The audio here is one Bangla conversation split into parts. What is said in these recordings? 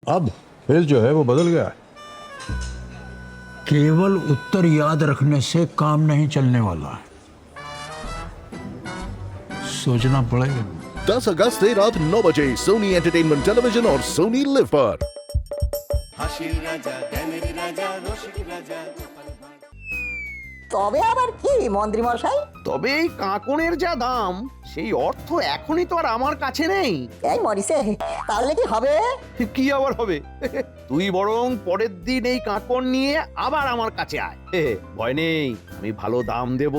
अब फिर जो है वो बदल गया। केवल उत्तर याद रखने से काम नहीं चलने वाला, सोचना पड़ेगा। 10 अगस्त से रात 9 बजे सोनी एंटरटेनमेंट टेलीविजन और सोनी लिव पर। তবে আবার কি মন্ত্রী মশাই? তবে এই কাঁকনের যা দাম, সেই অর্থ এখনই তো আর আমার কাছে নেই। এই মরিসে, তাহলে কি হবে? কি আবার হবে? তুই বরং পরের দিন এই কাঁকন নিয়ে আবার আমার কাছে আয়। ভয় নেই, আমি ভালো দাম দেব।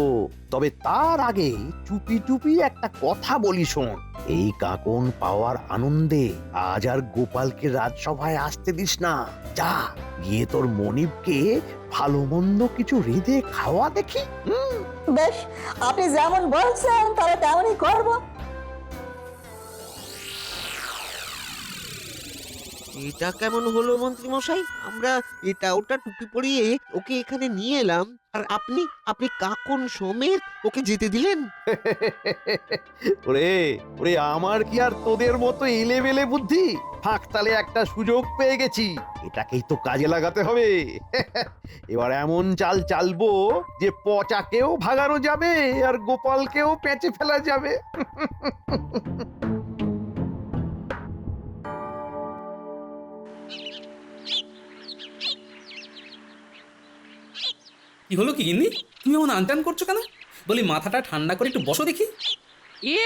তবে তার আগে চুপি চুপি একটা কথা বলি শোন। এই কাঁকন পাওয়ার আনন্দে আজ আর গোপালকে রাজসভায় আসতে দিস না। যা গিয়ে তোর মনিবকে ভালো মন্দ কিছু রেঁধে খাওয়া দেখি। বেশ, আপনি যেমন বলছেন তাহলে তেমনই করব। এটা কেমন হলো মন্ত্রী মশাই? আমরা এটা ওটা টুপি পরিয়ে ওকে এখানে নিয়ে এলাম, আর আপনি আপনি কাকন সমেত ওকে যেতে দিলেন? ওরে ওরে, আমার কি আর তোদের মতো এলেবেলে বুদ্ধি? ফাঁকতালে একটা সুযোগ পেয়ে গেছি, এটাকেই তো কাজে লাগাতে হবে। এবার এমন চাল চালবো যে পচাকেও ভাগানো যাবে আর গোপালকেও পেঁচে ফেলা যাবে। কি হলো কি গিন্নি, তুমি এমন আনটান করছো কেন? বলি মাথাটা ঠান্ডা করে একটু বসো দেখি।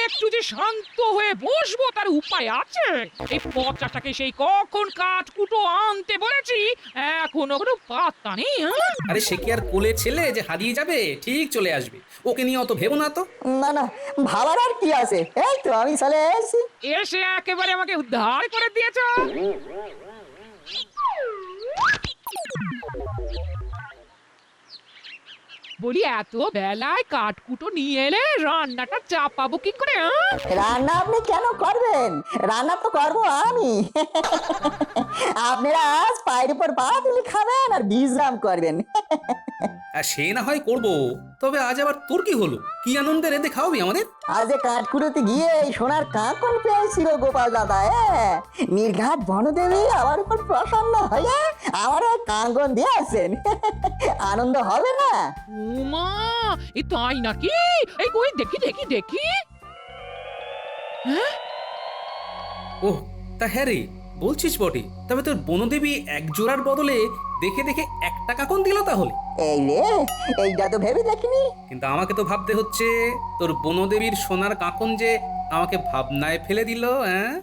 একটু যে শান্ত হয়ে বসবো তার উপায় আছে? এই পচাটাকে সেই কখন কাঠ কুটো আনতে বলেছি, এখনো কোনো পাত্তা নেই। আরে সে কি আর কোলে ছেলে যে হারিয়ে যাবে? ঠিক চলে আসবে, ওকে নিয়ে অত ভেবো না তো। না না, ভাবার আর কি আছে, এই তো আমি চলে এসেছি। এসে একেবারে আমাকে উদ্ধার করে দিয়েছো। বলি এত বেলায় কাঠকুটো নিয়ে এলে রান্নাটা চাপাবো কি করে? রান্না আপনি কেন করবেন? রান্না তো করবো আমি। আপনারা আজ পায়ের উপর পা তুলে খাবেন আর বিশ্রাম করবেন। আর সে না হয় করবো, তবে আজ আবার তোর কি হলো? কি আনন্দে রেঁধে খাওয়াবি আমাদের? আজ কাঠকুড়োতে গিয়ে এই সোনার কাঁকন পেয়েছিল গোপাল দাদা। নির্ঘাত বনদেবী আমার উপর প্রসন্ন হয়ে আমার কাঁকন দিয়েছেন। আনন্দ হবে না? উমা, এ তাই নাকি? এই কই দেখি দেখি দেখি। ওহ, তা হ্যাঁ রে, বলছিস বটে। তবে তোর বনদেবী এক জোড়ার বদলে দেখে দেখে একটা কাকন দিল তাহলে? এই রে, এইটা তো ভেবে দেখিনি। কিন্তু আমাকে তো ভাবতে হচ্ছে তোর বনদেবীর সোনার কাকন যে আমাকে ভাবনায় ফেলে দিল। হ্যাঁ,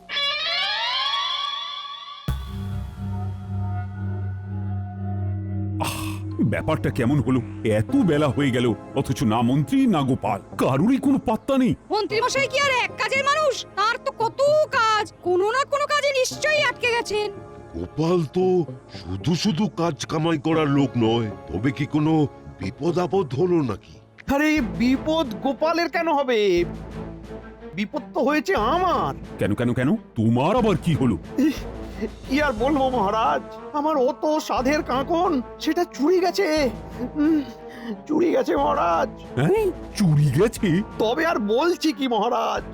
ব্যাপারটা কেমন হলো? এত বেলা হয়ে গেল অথচ না মন্ত্রী না গোপাল, কারোরই কোনো পাত্তা নেই। মন্ত্রী মশাই কি আর এক কাজের মানুষ? তার তো কত কাজ, কোনো না কোনো কাজে নিশ্চয়ই আটকে গেছেন। গোপাল তো শুধু শুধু কাজ কামাই করার লোক নয়। তবে কি কোনো বিপদ আপদ হলো নাকি? আরে বিপদ গোপালের কেন হবে? বিপদ তো হয়েছে আমার। কেন কেন কেন, তোমার আবার কি হলো? কি আর বলবো মহারাজ, আমার অত সাধের কাঁকন সেটা চুরি গেছে। চুরি গেছে মহারাজ। হ্যাঁ, চুরি গেছে? তবে আর বলছি কি মহারাজ।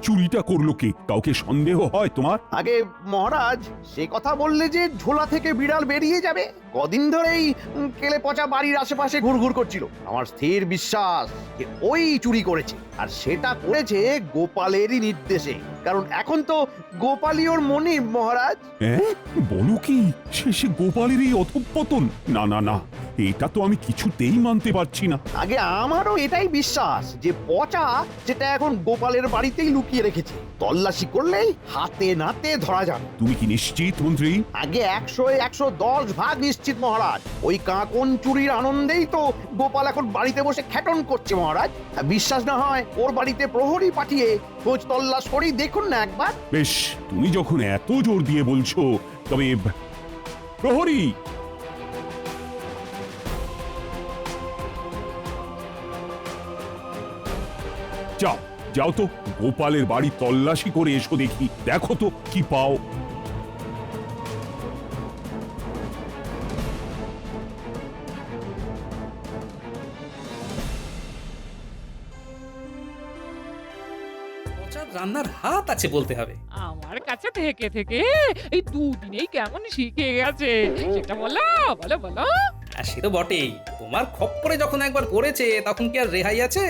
চুরিটা করলো কে? কাউকে সন্দেহ হয় তোমার? আগে মহারাজ, সে কথা বললে যে ঝোলা থেকে বিড়াল বেরিয়ে যাবে। কদিন ধরেই কেলে পচা বাড়ির আশেপাশে ঘুরঘুর করছিল। আমার স্থির বিশ্বাস যে ওই চুরি করেছে, আর সেটা করেছে গোপালেরই নির্দেশে। কারণ এখন তো গোপালই ওর মনিব মহারাজ। হ্যাঁ, বলো কি? শেষে গোপালের এই অধঃপতন? না না না, এটা তো আমি কিছুতেই মানতে পারছি না। আগে আমারও এটাই বিশ্বাস যে পচা যেটা এখন গোপালের বাড়িতেই লুকিয়ে রেখেছে। তল্লাশি করলেই হাতে নাতে ধরা যাবে। তুমি কি নিশ্চিত মন্ত্রী? আগে 100-110 ভাগ নিশ্চিত মহারাজ। ওই কাঁকন চুরির আনন্দেই তো গোপাল এখন বাড়িতে বসে খ্যাটন করছে মহারাজ। বিশ্বাস না হয় ওর বাড়িতে প্রহরী পাঠিয়ে খোঁজ তল্লাশ করেই দেখুন না একবার। বেশ, তুমি যখন এত জোর দিয়ে বলছো, তবে প্রহরী, যাও যাও তো, গোপালের বাড়ি তল্লাশি করে এসো দেখি, দেখো তো কি পাও। রান্নার হাত আছে বলতে হবে। আমার আমার কাছে থেকে থেকে এই দুদিনেই কেমন শিখে গেছে সেটা বলো বলো বলো। আর সে তো বটেই, তোমার খপ্পরে যখন একবার পড়েছে তখন কি আর রেহাই আছে?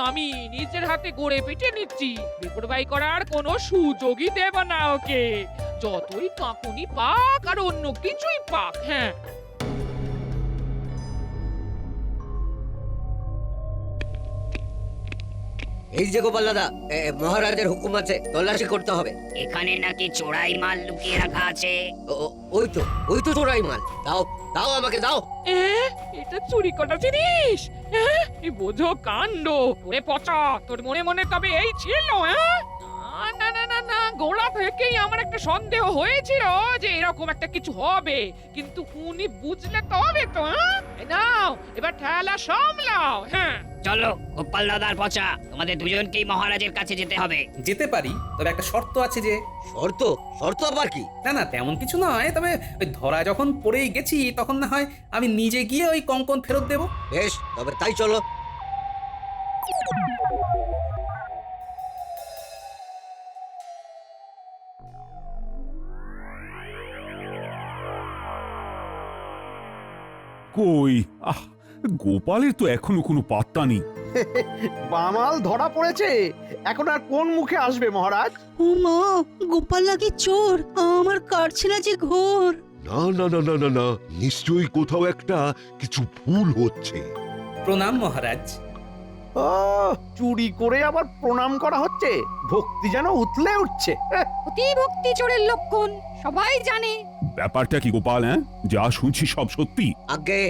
আমি নিজের হাতে গড়ে পিটে নিচ্ছি, বেপরবাই করার কোনো সুযোগই দেব না ওকে, যতই কাকুনি পাক আর অন্য কিছুই পাক। হ্যাঁ, এই যে গোপাল দাদা, মহারাজের হুকুম আছে, তল্লাশি করতে হবে। এখানে নাকি চোরাই মাল লুকিয়ে রাখা আছে। ওই তো চোরাই মাল। দাও দাও, আমাকে দাও। এটা চুরি করা জিনিস। এই বোঝো কাণ্ড। ওরে পচা, তোর মনে মনে তবে এই ছিল? না না না না, গোড়া থেকেই আমার একটা সন্দেহ হয়েছিল যে এরকম একটা কিছু হবে, কিন্তু উনি বুঝলে তবে তো। নাও এবার ঠেলা সামলাও। হ্যাঁ চলো গোপাল দাদার পচা, তোমাদের দুজনকেই মহারাজের কাছে যেতে হবে। যেতে পারি, তবে একটা শর্ত আছে। যে শর্ত? শর্ত আবার কি? না না, তেমন কিছু নয়, তবে ওই ধরা যখন পড়েই গেছি তখন না হয় আমি নিজে গিয়ে ওই কঙ্কন ফেরত দেব। বেশ, তবে তাই চলো। কই, গোপালের তো এখনো কোনো পাত্তা নেই। বামাল ধরা পড়েছে, এখন আর কোন মুখে আসবে মহারাজ? ও মা, গোপাল নাকি চোর, আমার কাটছে না যে ঘোর। না না না না না না, নিশ্চয়ই কোথাও একটা কিছু ভুল হচ্ছে। প্রণাম মহারাজ। ও, চুরি করে আবার প্রণাম করা হচ্ছে, ভক্তি যেন উতলে উঠছে। অতি ভক্তি চোরের লক্ষণ, সবাই জানে। ব্যাপারটা কি গোপাল? যা শুনছি সব সত্যি? আগে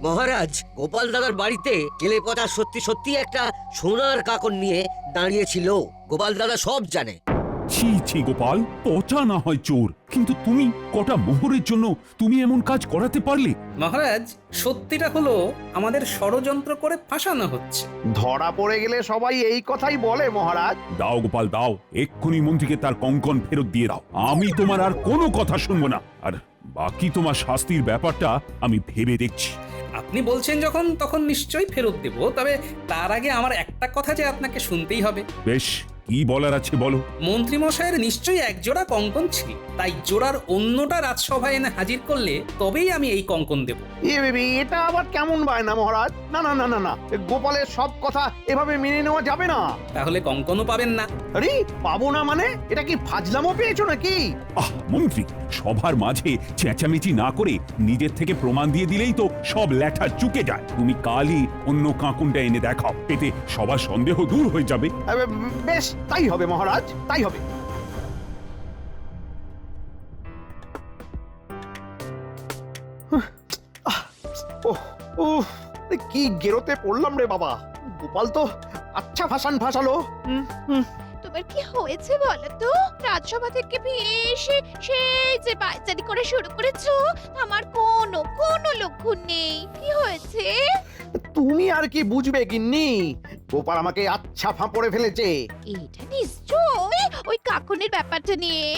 মহারাজ, গোপাল দাদার বাড়িতে কেলে পচা সত্যি সত্যি একটা সোনার কাকন নিয়ে দাঁড়িয়েছিল। গোপাল দাদা সব জানে। ছি ছি গোপাল, পচা না হয় চোর, কিন্তু তুমি কটা মোহরের জন্য তুমি এমন কাজ করাতে পারলে? মহারাজ, সত্যিটা হলো আমাদের ষড়যন্ত্র করে ফাঁসানো হচ্ছে। ধরা পড়ে গেলে সবাই এই কথাই বলে মহারাজ। দাও গোপাল দাও, এক্ষুনি মন্ত্রীকে তার কঙ্কন ফেরত দিয়ে দাও। আমি তোমার আর কোনো কথা শুনবো না, আর বাকি তোমার শাস্তির ব্যাপারটা আমি ভেবে দেখছি। আপনি বলছেন যখন, তখন নিশ্চয়ই ফেরত দেব, তবে তার আগে আমার একটা কথা যে আপনাকে শুনতেই হবে। বেশ, কি বলার আছে বলো। মন্ত্রী মশাইয়ের নিশ্চয়ই এক জোড়া কঙ্কন ছিল, তাই জোড়ার অন্যটা রাজসভায় এনে হাজির করলে তবেই আমি এই কঙ্কন দেব। এটা আবার কেমন বায়না মহারাজ? না না না না না, গোপালের সব কথা এভাবে মেনে নেওয়া যাবে না। তাহলে কঙ্কনও পাবেন না। আরে পাবো না মানে? এটা কি ফাজলামো পেয়েছো নাকি? মন্ত্রী, সবার মাঝে চেঁচামেচি না করে নিজের থেকে প্রমাণ দিয়ে দিলেই তো সব লেঠা চুকে যায়। তুমি কালই অন্য কাকুনটা এনে দেখাও, এতে সবার সন্দেহ দূর হয়ে যাবে। বেশ, তাই হবে মহারাজ, তাই হবে। কি গেরোতে পড়লাম রে বাবা। গোপাল তো আচ্ছা ভাসালো। তোমার কি হয়েছে বলো তো? রাজসভা থেকে এসে সেই যে পায়চারি করে শুরু করেছো, আমার কোনো লক্ষণ নেই। কি হয়েছে? তুমি আর কি বুঝবে গিন্নি, গোপাল আমাকে আচ্ছা ফাঁপড়ে ফেলেছে। এটা নিশ্চয় ওই কাকুনের ব্যাপারটা নিয়ে।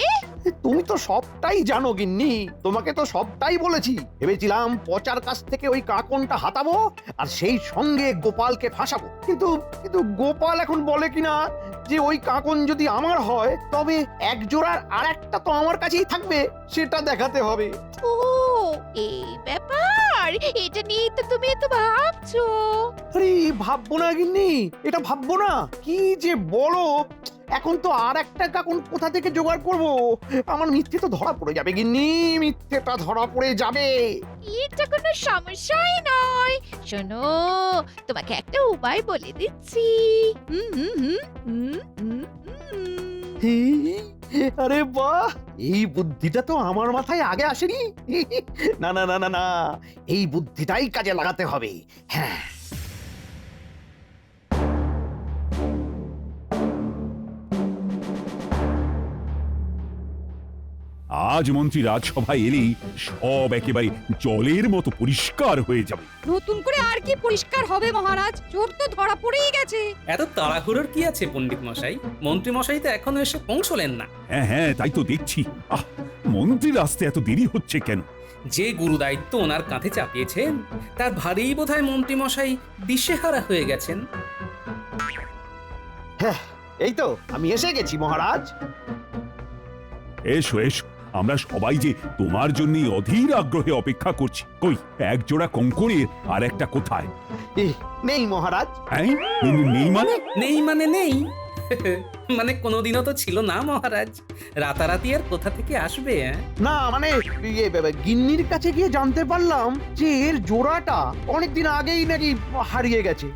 তুমি তো সবটাই জানো গিন্নি, তোমাকে তো সবটাই বলেছি। ভেবেছিলাম পচার কাছ থেকে ওই কাকনটা হাতাবো আর সেই সঙ্গে গোপালকে ফাঁসাবো, কিন্তু গোপাল এখন বলে কিনা যে ওই কাকন যদি আমার হয় তবে এক জোড়ার আর একটা তো আমার কাছেই থাকবে, সেটা দেখাতে হবে। ও, এই ব্যাপার, এটা নিয়ে তো তুমি এত ভাবছো। আরে ভাববো না গিন্নি, এটা ভাববো না, কি যে বলো। এখন তো আর একটা কাকন কোথা থেকে জোগাড় করব? আমার মিথ্যে তো ধরা পড়ে যাবে গিন্নি, মিথ্যেটা ধরা পড়ে যাবে। এটা কোনো সমস্যাই নয়। শোনো, তোমাকে একটা উপায় বলে দিচ্ছি। আরে বাহ, এই বুদ্ধিটা তো আমার মাথায় আগে আসেনি। না না না না না, এই বুদ্ধিটাই কাজে লাগাতে হবে। হ্যাঁ, আজ মন্ত্রী রাজসভায় এলেই সব একেবারে জলের মতো পরিষ্কার হয়ে যাবে। নতুন করে আর কি পরিষ্কার হবে মহারাজ? চোর তো ধরা পড়েই গেছে। এত তাড়াহুড়োর কি আছে পণ্ডিত মশাই? মন্ত্রী মশাই তো এখনো এসে পৌঁছলেন না। হ্যাঁ, তাই তো দেখছি। মন্ত্রীর আসতে এত দেরি হচ্ছে কেন? যে গুরু দায়িত্ব ওনার কাঁধে চাপিয়েছেন, তার ভারেই বোধহয় মন্ত্রী মশাই দিশেহারা হয়ে গেছেন। হ্যাঁ, এই তো আমি এসে গেছি মহারাজ। এসো এসো, আমরা সবাই যে তোমার জন্যই অধীর আগ্রহে অপেক্ষা করছি। কই এক জোড়া কঙ্করের আর একটা কোথায়? নেই মহারাজ। হ্যাঁ, নেই মানে? নেই মানে নেই মানে কোনোদিনও তো ছিল না মহারাজ, রাতারাতি আর কোথা থেকে আসবে? না মানে গিন্নির কাছে গিয়ে জানতে পারলাম যে এর জোড়াটা অনেকদিন আগেই নাকি হারিয়ে গেছে।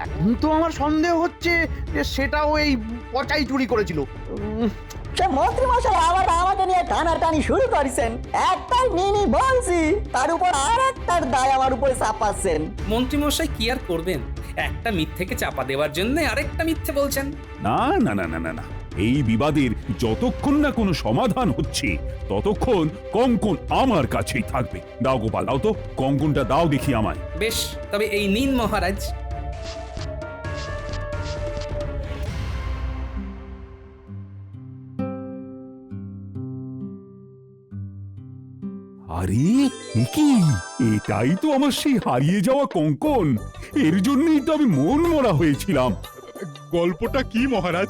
এখন তো আমার সন্দেহ হচ্ছে যে সেটাও এই পচাই চুরি করেছিল। সে মন্ত্রী মশাই আবার আমাকে নিয়ে টানাটানি শুরু করেছেন। একটাই নিনি বলছি, তার উপর আর একটার দায় আমার উপরে চাপাচ্ছেন। মন্ত্রীমশাই কি আর করবেন, একটা মিথ্যেকে চাপা দেওয়ার জন্য আরেকটা মিথ্যে বলছেন। না না না না না না, এই বিবাদের যতক্ষণ না কোনো সমাধান হচ্ছে ততক্ষণ কঙ্কন আমার কাছেই থাকবে। দাও গোপাল, দাও তো কঙ্কনটা, দাও দেখি আমায়। বেশ, তবে এই নিন মহারাজ। আরে এ কি, এটাই তো আমার সেই হারিয়ে যাওয়া কঙ্কন। এর জন্যই তো আমি মন মরা হয়েছিলাম। গল্পটা কি মহারাজ?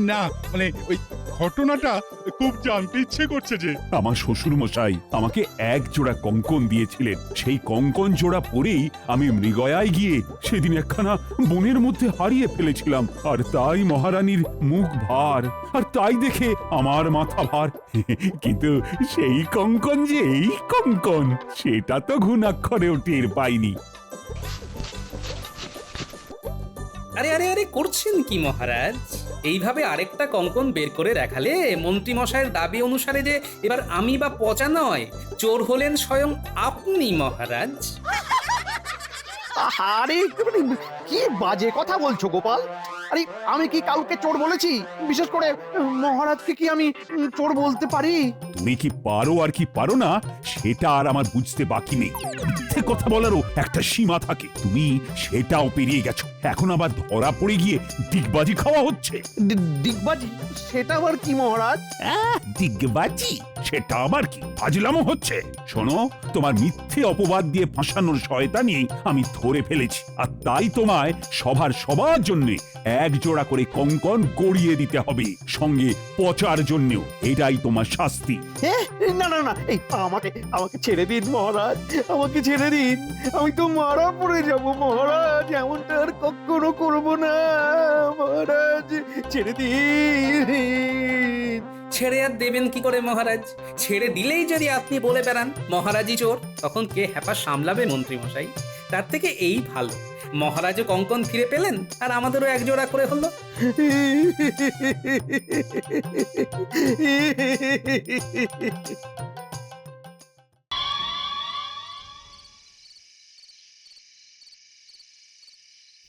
না মানে ওই ঘটনাটা খুব জানতে ইচ্ছে করছে যে। আমার শ্বশুর মশাই আমাকে এক জোড়া কঙ্কন দিয়েছিলেন। সেই কঙ্কন জোড়া পরেই আমি মৃগয়ায় গিয়ে সেদিন একখানা বনের মধ্যে হারিয়ে ফেলেছিলাম। আর তাই মহারানীর মুখ ভার, আর তাই দেখে আমার মাথা ভার। কিন্তু সেই কঙ্কন যে এই কঙ্কন, সেটা তো ঘুণাক্ষরেও টের পাইনি। আরে আরে আরে, করছেন কি মহারাজ? এইভাবে আরেকটা কঙ্কন বের করে দেখালে মন্ত্রী মশাইয়ের দাবি অনুসারে যে এবার আমি বা পচা নয়, চোর হলেন স্বয়ং আপনি মহারাজ। আরে কি বাজে কথা বলছো গোপাল? আরে আমি কি কাউকে চোর বলেছি? বিশেষ করে মহারাজকে কি আমি চোর বলতে পারি? তুমি কি পারো আর কি পারো না সেটা আর আমার বুঝতে বাকি নেই। মিথ্যে কথা বলারও একটা সীমা থাকে, তুমি সেটাও পেরিয়ে গেছো। এখন আবার ধরা পড়ে গিয়ে ডিগবাজি খাওয়া হচ্ছে। ডিগবাজি? সেটা আবার কি মহারাজ? ডিগবাজি সেটা আবার কি? ফাজলামো হচ্ছে। শোনো, তোমার মিথ্যে অপবাদ দিয়ে ফাঁসানোর শয়তানি আমি ধরে ফেলেছি, আর তাই তোমায় সবার জন্য এক জোড়া করে কঙ্কন গড়িয়ে দিতে হবে, সঙ্গে পচার জন্যও। এটাই তোমার শাস্তি। না না না, এই আমাকে ছেড়ে দিন মহারাজ, আমাকে ছেড়ে দিন। আমি তো মারা পড়ে যাব মহারাজ, এমনটা আর কখনো করব না মহারাজ, ছেড়ে দিন। ছেড়ে আর দেবেন কি করে মহারাজ? ছেড়ে দিলেই যদি আপনি বলে বেড়ান মহারাজই চোর, তখন কে হ্যাপা সামলাবে মন্ত্রী মশাই? তার থেকে এই ভালো, মহারাজও কঙ্কন ফিরে পেলেন আর আমাদেরও এক জোড়া করে হলো।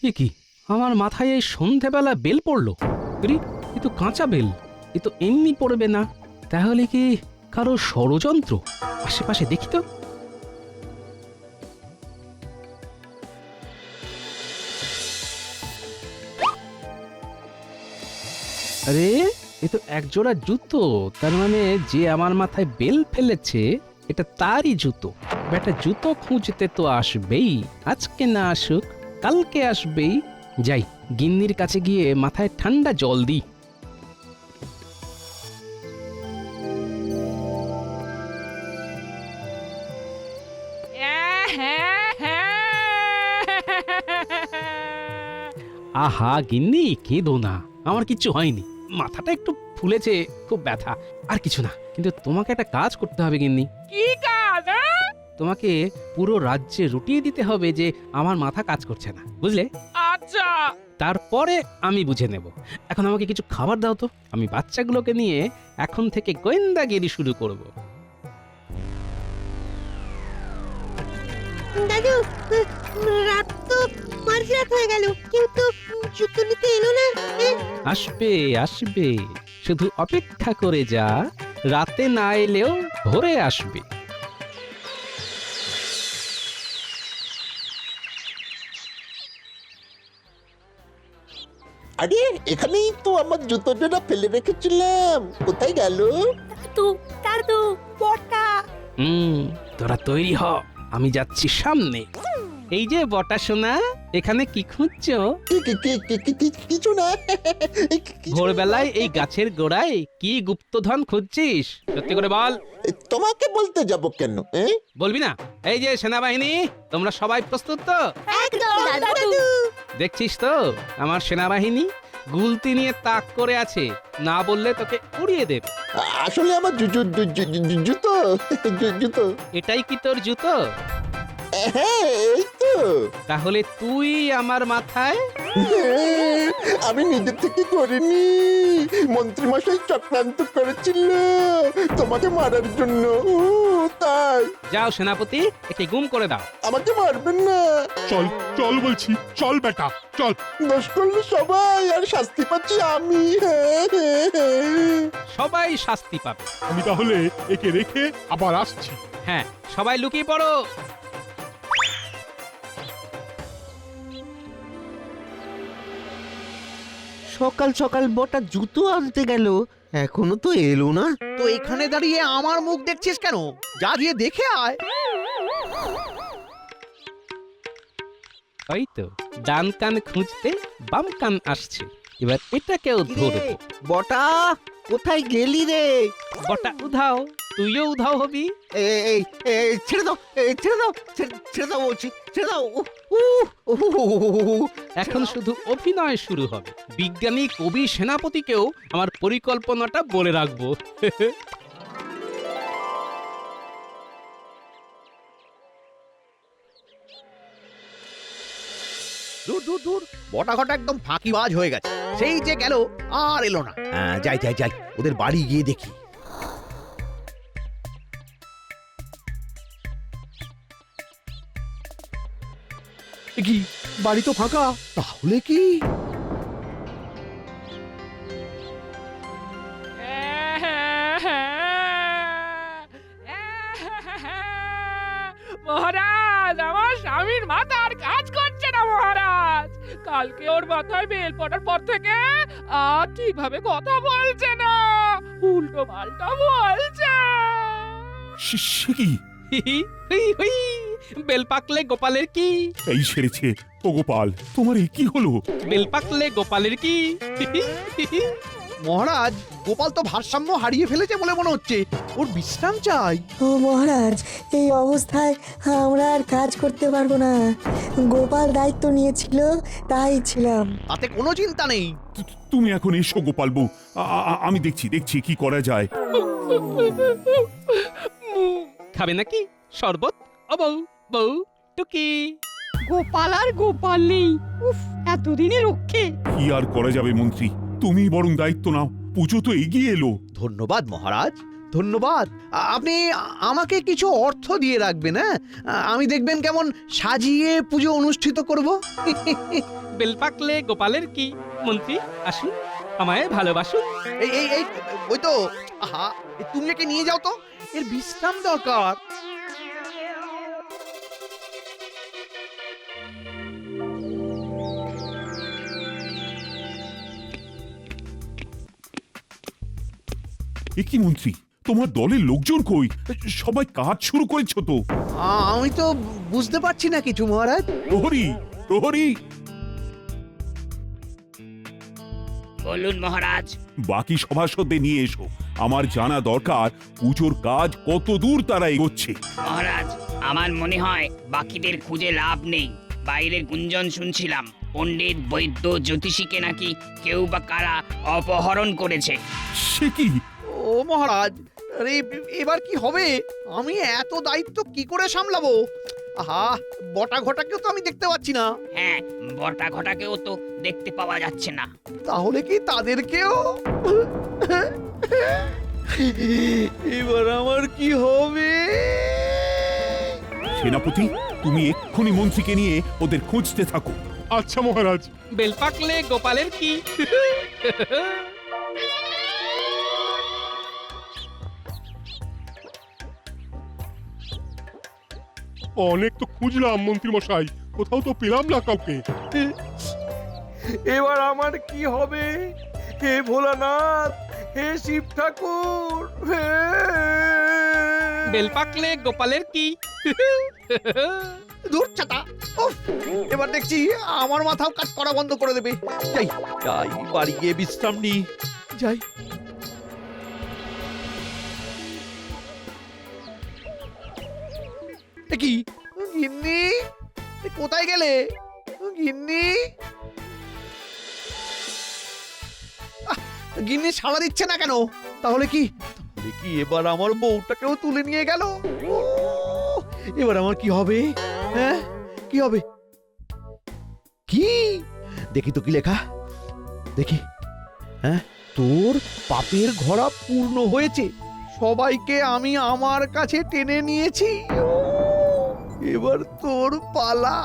এ কি, আমার মাথায় এই সন্ধেবেলা বেল পড়লো? এ তো কাঁচা বেল, এ তো এমনি পড়বে না। তাহলে কি কারো ষড়যন্ত্র? আশেপাশে দেখি তো। আরে এ তো এক জোড়া জুতো, তার মানে যে আমার মাথায় বেল ফেলেছে এটা তারই জুতো। বেটা জুতো খুঁজতে তো আসবেই, আজকে না আসুক কালকে আসবেই। যাই, গিন্নির কাছে গিয়ে মাথায় ঠান্ডা জল দিই। আহা গিন্নি, কেঁদো না, আমার কিচ্ছু হয়নি। মাথাটা একটু ফুলেছে, খুব ব্যথা, আর কিছু না। কিন্তু তোমাকে একটা কাজ করতে হবে গিন্নি। কি কাজ? তোমাকে পুরো রাজ্যে রুটিয়ে দিতে হবে যে আমার মাথা কাজ করছে না, বুঝলে? আচ্ছা, তারপরে আমি বুঝে নেব। এখন আমাকে কিছু খাবার দাও তো, আমি বাচ্চাগুলোকে নিয়ে এখন থেকে গোয়েন্দাগিরি শুরু করব। দাদু, রাত তো মাঝরাত হয়ে গেল, কেউ তো জুতো নিতে এলো না। আসবে আসবে, শুধু অপেক্ষা করে যা, রাতে না এলেও ভোরে আসবে। আরে এখানেই তো আমার জুতোটা ফেলে রেখেছিলাম, কোথায় গেল? দাদু, বটা। তোরা তৈরি হ, আমি যাচ্ছি সামনে। এই যে বটা সোনা, এখানে কি খুঁজছো? কিছু না। ভোরবেলায় এই গাছের গোড়ায় কি গুপ্তধন খুঁজছিস? সত্যি করে বল। তোমাকে বলতে যাব কেন? বলবি না? এই যে সেনাবাহিনী, তোমরা সবাই প্রস্তুত তো? দেখছিস তো আমার সেনাবাহিনী গুলতি নিয়ে তাক করে আছে, না বললে তোকে উড়িয়ে দেব। আসলে আমার জুতো জুতো। এটাই কি তোর জুতো? হ্যাঁ, এই তো। তাহলে তুই আমার মাথায়? আমি নিজে থেকে করিনি, মন্ত্রী মশাই চক্রান্ত করেছিল তোমাকে মারার জন্য, তাই। যাও সেনাপতি, একে গুম করে দাও। আমাকে মারবেন না। চল চল বলছি, চল বেটা চল। দোষ করলে সবাই, আর শাস্তি পাচ্ছি আমি। সবাই শাস্তি পাবে। আমি তাহলে একে রেখে আবার আসছি। হ্যাঁ, সবাই লুকিয়ে পড়ো। সকাল সকাল বটা জুতো আনতে গেল, এখনো তো এলো না। তো এখানে দাঁড়িয়ে আমার মুখ দেখছিস কেন? যা গিয়ে দেখে আয়। ওই তো ডান কান খুঁজতে বাম কান আসছে, এবার এটাকেও ধরবো। বটা কোথায় গেলি রে? বটা উধাও, তুইও উধাও হবি। এই ছেড়ে দাও, ছেড়ে দাও, ছেড়ে দাও বলছি, ছেড়ে দাও। এখন শুধু অভিনয় শুরু হবে। বিজ্ঞানী কবি সেনাপতিকেও আমার পরিকল্পনাটা বলে রাখবো। দূর দূর দূর, বটা ঘটা একদম ফাঁকিবাজ হয়ে গেছে। সেই যে গেল আর এলো না। যাই যাই যাই, ওদের বাড়ি গিয়ে দেখি। কি বাড়ি তো ফাঁকা, তাহলে কি? মহারাজ, আমার স্বামীর মাথা আর কাজ করছে না মহারাজ। কালকে ওর মাথায় বেল পড়ার পর থেকে আর ঠিকভাবে কথা বলছে না, উল্টো পাল্টা বলছে। সে কি? বেল পাকলে গোপালের কি? এই সেরেছে। ও গোপাল, তোমার এই কি হলো? বেল পাকলে গোপালের কি? মহারাজ, গোপাল তো ভারসাম্য হারিয়ে ফেলেছে বলে মনে হচ্ছে। ওর বিশ্রাম চাই। ও মহারাজ, এই অবস্থায় আমরা আর কাজ করতে পারবো না। গোপাল দায়িত্ব নিয়েছিল, তাই ছিলাম। তাতে কোনো চিন্তা নেই। তুমি এখন এসো গোপাল বউ, আমি দেখছি কি করা যায়। খাবে নাকি শরবত? ও বউ, বউ টুকি। গোপাল আর গোপাল নেই, উফ, এতদিনে রক্ষে। কি আর করা যাবে মন্ত্রী, তুমি বরং দায়িত্ব নাও। পুজো তো এগিয়ে এলো। ধন্যবাদ মহারাজ, ধন্যবাদ। আপনি আমাকে কিছু অর্থ দিয়ে রাখবেন। হ্যাঁ, আমি দেখবেন কেমন সাজিয়ে পুজো অনুষ্ঠিত করব। বেল পাকলে গোপালের কি? মন্ত্রী আসুন, আমায় ভালোবাসুন। এই এই এই ওই তো, আহা, তুমি একে নিয়ে যাও তো, এর বিশ্রাম দরকার। এ কি মন্ত্রী, তোমার দলের লোকজন কই? সবাই কাজ শুরু করেছো তো? আমি তো বুঝতে পারছি না কিছু মহারাজ। প্রহরী, প্রহরী। বলুন মহারাজ। বাকি সভাসদদের নিয়ে এসো, আমার জানা দরকার পুজোর কাজ কত দূর তারা এগোচ্ছে। মহারাজ, আমার মনে হয় বাকিদের খুঁজে লাভ নেই। বাইরের গুঞ্জন শুনছিলাম পণ্ডিত, বৈদ্য, জ্যোতিষীকে নাকি কেউ বা কারা অপহরণ করেছে। সে কি? ও মহারাজ, আরে এবার কি হবে? আমি এত দায়িত্ব কি করে সামলাবো? আহা, বটা ঘটাকেও তো আমি দেখতে পাচ্ছি না। হ্যাঁ, বটা ঘটাকেও তো দেখতে পাওয়া যাচ্ছে না। তাহলে কি তাদেরকেও? এবার আমার কি হবে? সেনাপতি, তুমি এক্ষুনি মন্ত্রীকে নিয়ে ওদের খুঁজতে থাকো। আচ্ছা মহারাজ। বেল পাকলে গোপালের কি? অনেক তো খুঁজলাম মন্ত্রী মশাই, কোথাও তো পেলাম না কাউকে। এবার আমার কি হবে? হে ভোলানাথ, হে শিব ঠাকুর, বেল পাকলে গোপালের কি? দূর ছাতা উফ, এবার দেখছি আমার মাথাও কাজ করা বন্ধ করে দেবে। যাই যাই বাড়ি গিয়ে বিশ্রাম নি যাই। এ কি গিন্নি, এ কোথায় গেলে গিন্নি? গিন্নি সাড়া দিচ্ছে না কেন? তাহলে কি এবার আমার বউটাকেও তুলে নিয়ে গেল? এবার আমার কি হবে? হ্যাঁ কি হবে? কি দেখি তো কি লেখা, দেখি। হ্যাঁ, তোর পাপের ঘোড়া পূর্ণ হয়েছে, সবাইকে আমি আমার কাছে টেনে নিয়েছি, এবার তোর পালা।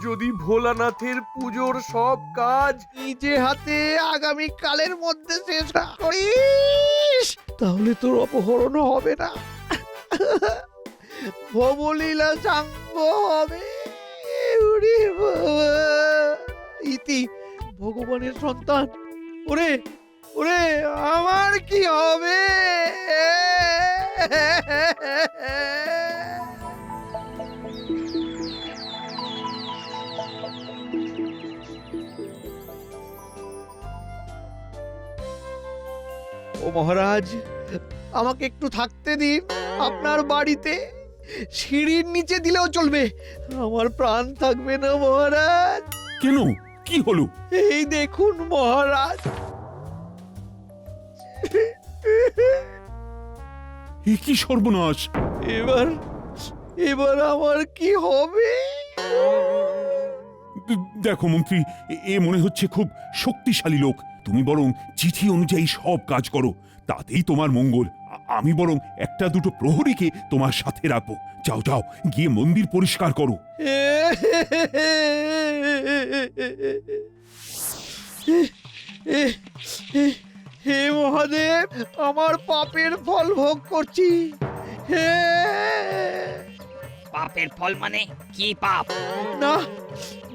যদি ভোলানাথের পুজোর সব কাজ নিজে হাতে আগামী কালের মধ্যে শেষ করিস, তাহলে তোর অপহরণ হবে না, ভবলীলা সাঙ্গ হবে। ওরে বাবা, ইতি ভগবানের সন্তান, ওরে ওরে আমার কি হবে? ও মহারাজ, আমাকে একটু থাকতে দিন আপনার বাড়িতে, সিঁড়ির নিচে দিলেও চলবে, আমার প্রাণ থাকবে না মহারাজ। কেন, কি হলো? এই দেখুন মহারাজ। এ কি সর্বনাশ! এবার আমার কি হবে? দেখো মন্ত্রী, এ মনে হচ্ছে খুব শক্তিশালী লোক। তুমি বরং চিঠি অনুযায়ী সব কাজ করো, তাতেই তোমার মঙ্গল। আমি বরং একটা দুটো প্রহরীকে তোমার সাথে রাখবো। যাও যাও, গিয়ে মন্দির পরিষ্কার করো। হে মহাদেব, আমার পাপের ফল ভোগ করছি। হে, পাপের ফল মানে কি পাপ? না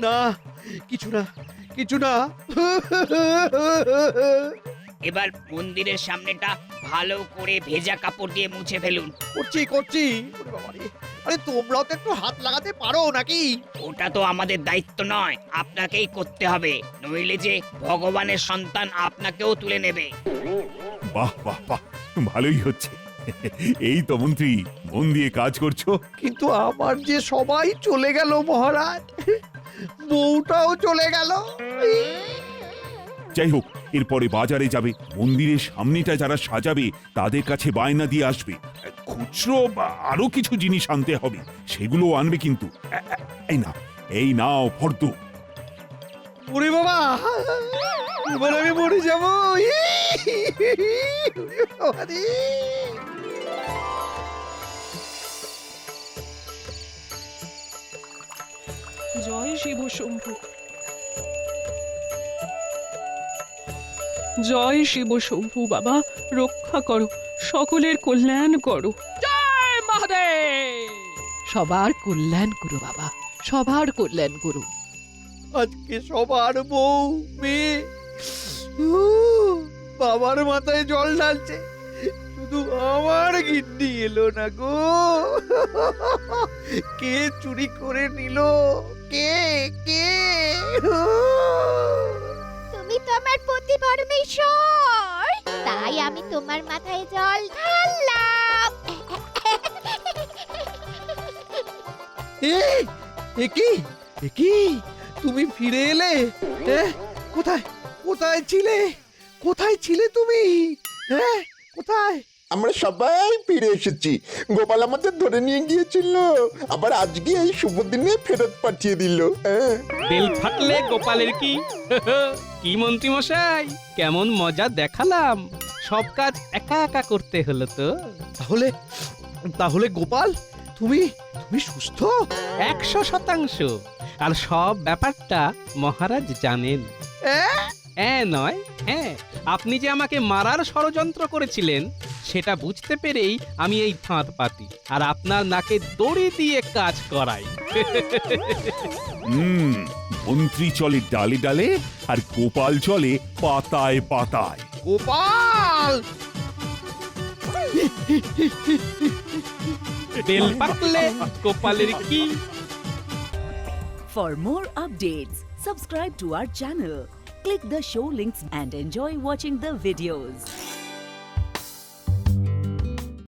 না, কিছু না কিছু না। এবার মন্দিরের সামনেটা ভালো করে ভেজা কাপড় দিয়ে মুছে ফেলুন। করছি করছি। ওরে বাবারে, আরে তোমরাও তো একটু হাত লাগাতে পারো নাকি? ওটা তো আমাদের দায়িত্ব নয়, আপনাকেই করতে হবে, নইলে যে ভগবানের সন্তান আপনাকেও তুলে নেবে। বাহ বাহ বাহ, ভালোই হচ্ছে। এই তো মন্ত্রী, মন দিয়ে কাজ করছো। কিন্তু আমার যে সবাই চলে গেল মহারাজ, বউটাও চলে গেল। যাই হোক, এরপরে বাজারে যাবে, মন্দিরের সামনেটা যারা সাজাবে তাদের কাছে বায়না দিয়ে আসবে। খুচরো বা আরো কিছু জিনিস আনতে হবে, সেগুলো আনবে কিন্তু। এই নাও ফর্দ। ওরে বাবা, এবার আমি মরে যাবো। জয় শিব শম্ভু, জয় শিব শম্ভু। বাবা রক্ষা করো, সকলের কল্যাণ করো। জয় মহাদেব। সবার কল্যাণ করো বাবা, সবার কল্যাণ করো। আজকে সবার বউ মেয়ে বাবার মাথায় জল ঢালছে, শুধু আমার গিন্নি এলো না গো। কে চুরি করে নিল? কে কে? তুমি তো আমার পতি পরমেশ্বর, তাই আমি তোমার মাথায় জল ঢাললাম। কি তুমি ফিরে এলে? কোথায় কোথায় ছিলে? কোথায় ছিলে তুমি? হ্যাঁ, কোথায়? আমরা সবাই ফিরে এসেছি। গোপাল আমাদের ধরে নিয়ে গিয়েছিল, আবার আজকে এই শুভ দিনে ফেরত পাঠিয়ে দিল। বেল ফাটলে গোপালের কি? কি মন্ত্রী মশাই, কেমন মজা দেখালাম, সব কাজ একা একা করতে হলো তো। তাহলে গোপাল, তুমি সুস্থ? 100%। আর সব ব্যাপারটা মহারাজ জানেন। নয়, হ্যাঁ, আপনি যে আমাকে মারার ষড়যন্ত্র করেছিলেন সেটা বুঝতে পেরেই আমি এই ফাঁদ পাতি আর আপনার নাকে দড়ি দিয়ে কাজ করাই। মন্ত্রী চলে ডালে ডালে, আর গোপাল চলে পাতায় পাতায়। গোপাল! বেল পাকলে কপালের কি। For more updates, subscribe to our channel, click the show links and enjoy watching the videos.